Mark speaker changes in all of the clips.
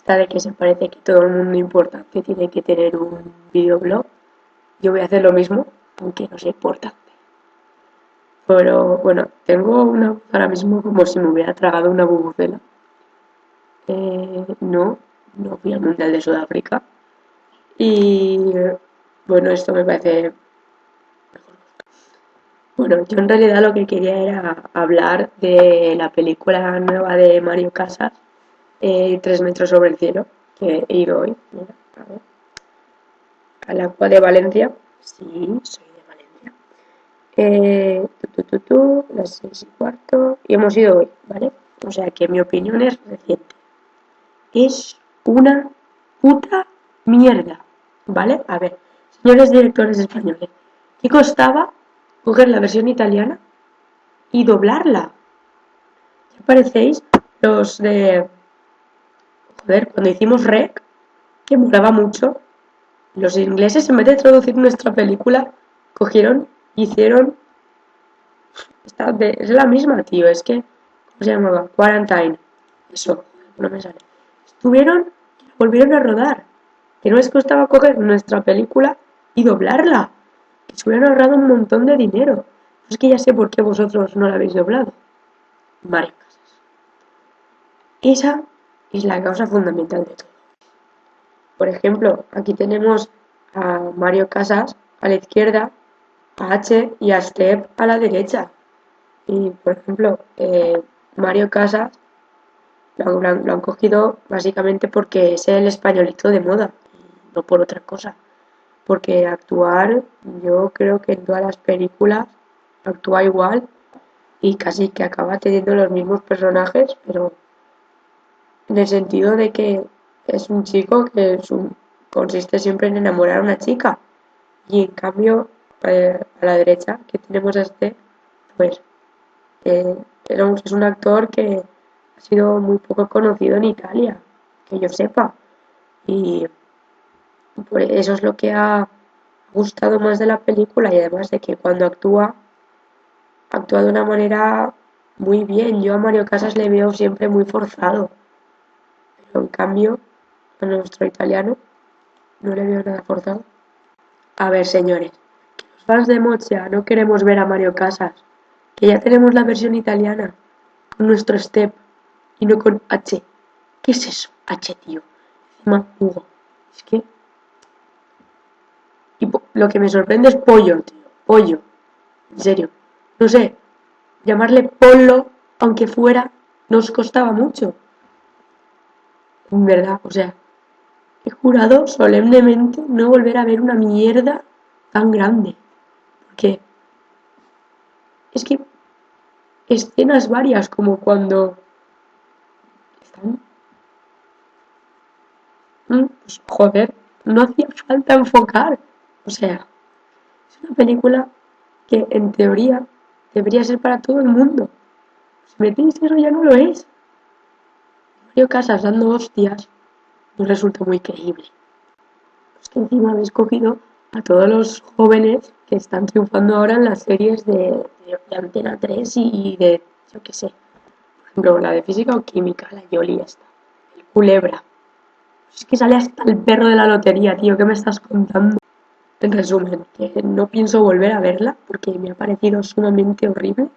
Speaker 1: esta de que se parece que todo el mundo importante tiene que tener un videoblog. Yo voy a hacer lo mismo, aunque no sea importante. Pero bueno, tengo una voz ahora mismo como si me hubiera tragado una bubucela. No fui al Mundial de Sudáfrica. Y bueno, esto me parece... Bueno, yo en realidad lo que quería era hablar de la película nueva de Mario Casas, 3 metros sobre el cielo, que he ido hoy. Mira, a ver. Al Agua de Valencia. Sí, soy de Valencia. Las 6:15. Y hemos ido hoy, ¿vale? O sea que mi opinión es reciente. Es una puta mierda, ¿vale? A ver, señores directores españoles, ¿qué costaba coger la versión italiana y doblarla? ¿Ya parecéis los de... Joder, cuando hicimos Rec, que molaba mucho, los ingleses en vez de traducir nuestra película, cogieron, hicieron... es la misma, tío, es que... ¿Cómo se llamaba? Quarantine. Eso, no me sale. Estuvieron y la volvieron a rodar. Que no les costaba coger nuestra película y doblarla. Que se hubieran ahorrado un montón de dinero. Es que ya sé por qué vosotros no la habéis doblado. Mario Casas. Esa es la causa fundamental de todo. Por ejemplo, aquí tenemos a Mario Casas a la izquierda, a H y a Step a la derecha. Y, por ejemplo, Mario Casas lo han cogido básicamente porque es el españolito de moda, no por otra cosa. Porque actuar, yo creo que en todas las películas actúa igual y casi que acaba teniendo los mismos personajes, pero en el sentido de que es un chico que consiste siempre en enamorar a una chica. Y en cambio, a la derecha, que tenemos a este, pues eh, es un actor que ha sido muy poco conocido en Italia, que yo sepa. Y pues eso es lo que ha gustado más de la película y además de que cuando actúa de una manera muy bien. Yo a Mario Casas le veo siempre muy forzado, pero en cambio a nuestro italiano no le veo nada forzado. A ver, señores, que los fans de Mozia no queremos ver a Mario Casas, que ya tenemos la versión italiana con nuestro step y no con H. ¿Qué es eso? H, tío. Encima Hugo. Es que... Y lo que me sorprende es pollo, tío. Pollo. En serio. No sé. Llamarle Polo, aunque fuera, nos costaba mucho. En verdad, o sea, he jurado solemnemente no volver a ver una mierda tan grande. Porque es que escenas varias, como cuando están... Pues, joder, no hacía falta enfocar. O sea, es una película que en teoría debería ser para todo el mundo. Si metéis eso ya no lo es. Mario Casas dando hostias no resulta muy creíble. Es que encima habéis cogido a todos los jóvenes que están triunfando ahora en las series de Antena 3 y de, yo qué sé, por ejemplo, la de física o química, la Yoli esta, el Culebra. Es que sale hasta el perro de la lotería, tío, ¿qué me estás contando? En resumen, que no pienso volver a verla porque me ha parecido sumamente horrible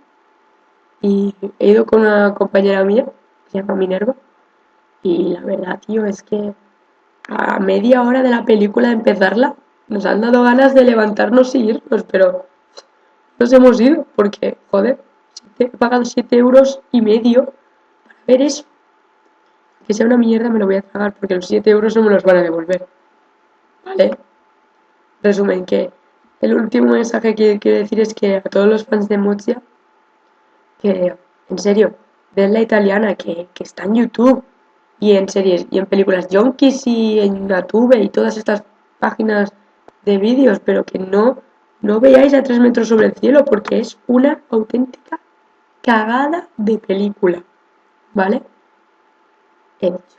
Speaker 1: y he ido con una compañera mía, que se llama Minerva, y la verdad, tío, es que a media hora de la película de empezarla nos han dado ganas de levantarnos y irnos, pero nos hemos ido porque, joder, he pagado 7,5 € para ver eso. Que sea una mierda me lo voy a tragar porque los 7 € no me los van a devolver. ¿Vale? Resumen, que el último mensaje que quiero decir es que a todos los fans de Mozia, que en serio, ven la italiana que está en YouTube y en series y en películas Yonkis y en YouTube y todas estas páginas de vídeos, pero que no veáis a 3 metros sobre el cielo porque es una auténtica cagada de película, ¿vale? He dicho.